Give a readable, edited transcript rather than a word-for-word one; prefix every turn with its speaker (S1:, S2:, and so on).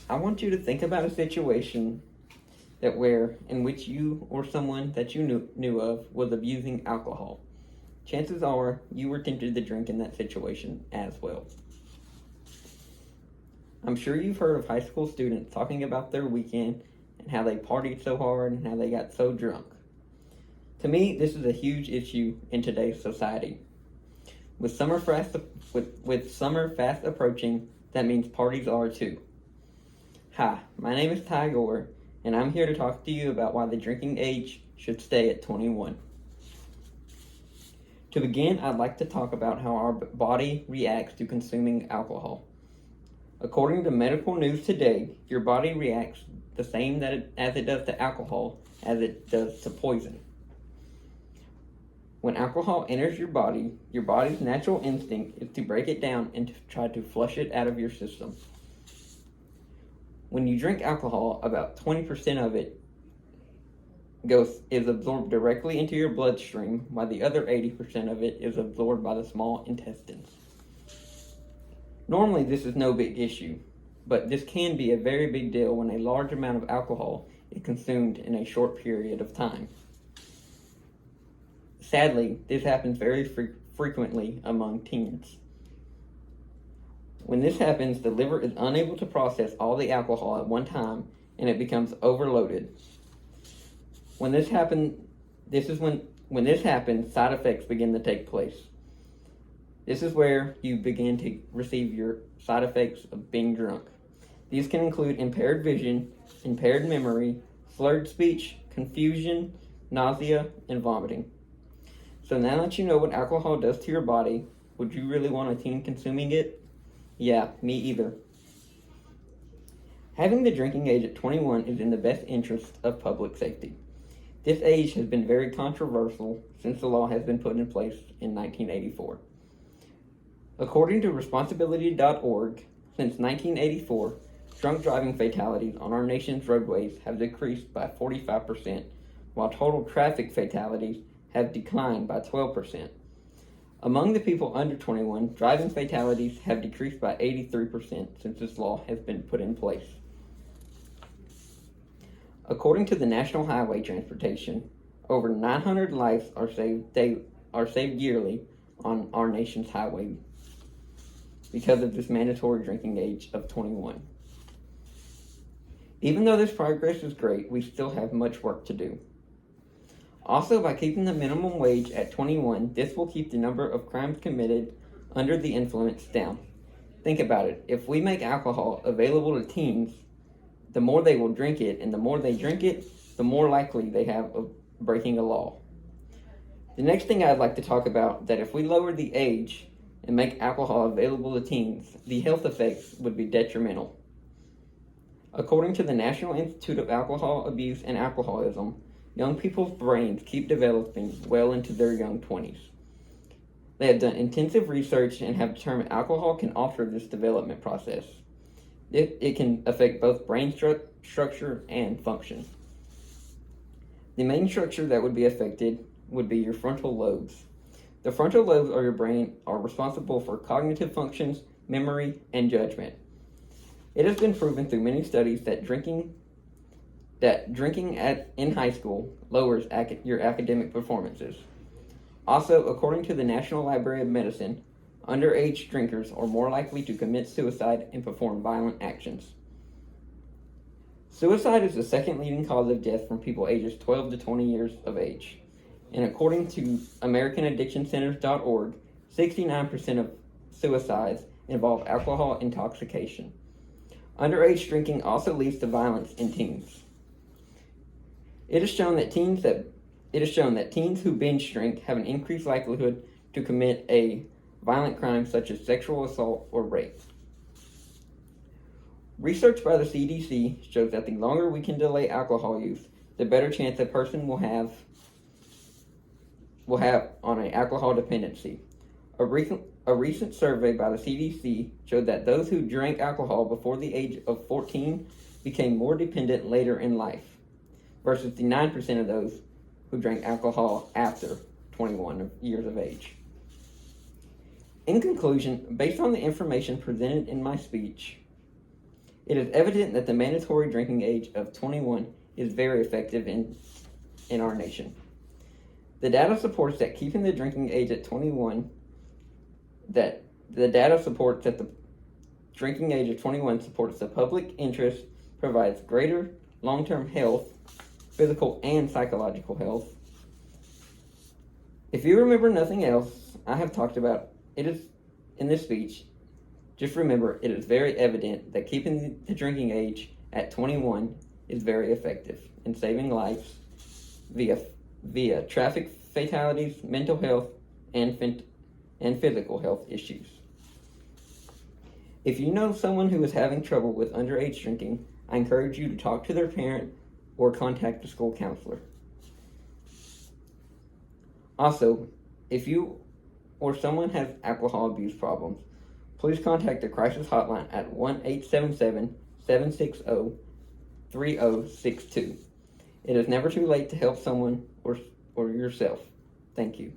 S1: I want you to think about a situation in which you or someone that you knew of was abusing alcohol. Chances are you were tempted to drink in that situation as well. I'm sure you've heard of high school students talking about their weekend and how they partied so hard and how they got so drunk. To me, this is a huge issue in today's society. With summer fast approaching, that means parties are too. Hi, my name is Ty Gore, and I'm here to talk to you about why the drinking age should stay at 21. To begin, I'd like to talk about how our body reacts to consuming alcohol. According to Medical News Today, your body reacts the same as it does to alcohol as it does to poison. When alcohol enters your body's natural instinct is to break it down and to try to flush it out of your system. When you drink alcohol, about 20% of it is absorbed directly into your bloodstream, while the other 80% of it is absorbed by the small intestines. Normally, this is no big issue, but this can be a very big deal when a large amount of alcohol is consumed in a short period of time. Sadly, this happens very frequently among teens. When this happens, the liver is unable to process all the alcohol at one time, and it becomes overloaded. When this happens, side effects begin to take place. This is where you begin to receive your side effects of being drunk. These can include impaired vision, impaired memory, slurred speech, confusion, nausea, and vomiting. So now that you know what alcohol does to your body, would you really want a teen consuming it? Yeah, me either. Having the drinking age at 21 is in the best interest of public safety. This age has been very controversial since the law has been put in place in 1984. According to responsibility.org, since 1984, drunk driving fatalities on our nation's roadways have decreased by 45%, while total traffic fatalities have declined by 12%. Among the people under 21, driving fatalities have decreased by 83% since this law has been put in place. According to the National Highway Transportation, over 900 lives are saved yearly on our nation's highway because of this mandatory drinking age of 21. Even though this progress is great, we still have much work to do. Also, by keeping the minimum wage at 21, this will keep the number of crimes committed under the influence down. Think about it. If we make alcohol available to teens, the more they will drink it, and the more they drink it, the more likely they have of breaking a law. The next thing I'd like to talk about, that if we lower the age and make alcohol available to teens, the health effects would be detrimental. According to the National Institute of Alcohol Abuse and Alcoholism, young people's brains keep developing well into their young 20s. They have done intensive research and have determined alcohol can alter this development process. It can affect both brain structure and function. The main structure that would be affected would be your frontal lobes. The frontal lobes of your brain are responsible for cognitive functions, memory, and judgment. It has been proven through many studies that drinking in high school lowers your academic performances. Also, according to the National Library of Medicine, underage drinkers are more likely to commit suicide and perform violent actions. Suicide is the second leading cause of death from people ages 12 to 20 years of age. And according to AmericanAddictionCenters.org, 69% of suicides involve alcohol intoxication. Underage drinking also leads to violence in teens. It is shown that teens who binge drink have an increased likelihood to commit a violent crime such as sexual assault or rape. Research by the CDC shows that the longer we can delay alcohol use, the better chance a person will have on an alcohol dependency. A recent survey by the CDC showed that those who drank alcohol before the age of 14 became more dependent later in life, versus the 9% of those who drank alcohol after 21 years of age. In conclusion, based on the information presented in my speech, It is evident that the mandatory drinking age of 21 is very effective in our nation. The data supports that keeping the drinking age at 21, that the data supports that the drinking age of 21 supports the public interest, provides greater long-term health, physical and psychological health. If you remember nothing else I have talked about it is in this speech, just remember it is very evident that keeping the drinking age at 21 is very effective in saving lives via traffic fatalities, mental health, and physical health issues. If you know someone who is having trouble with underage drinking, I encourage you to talk to their parent or contact the school counselor. Also, if you or someone has alcohol abuse problems, please contact the crisis hotline at 1-877-760-3062. It is never too late to help someone or yourself. Thank you.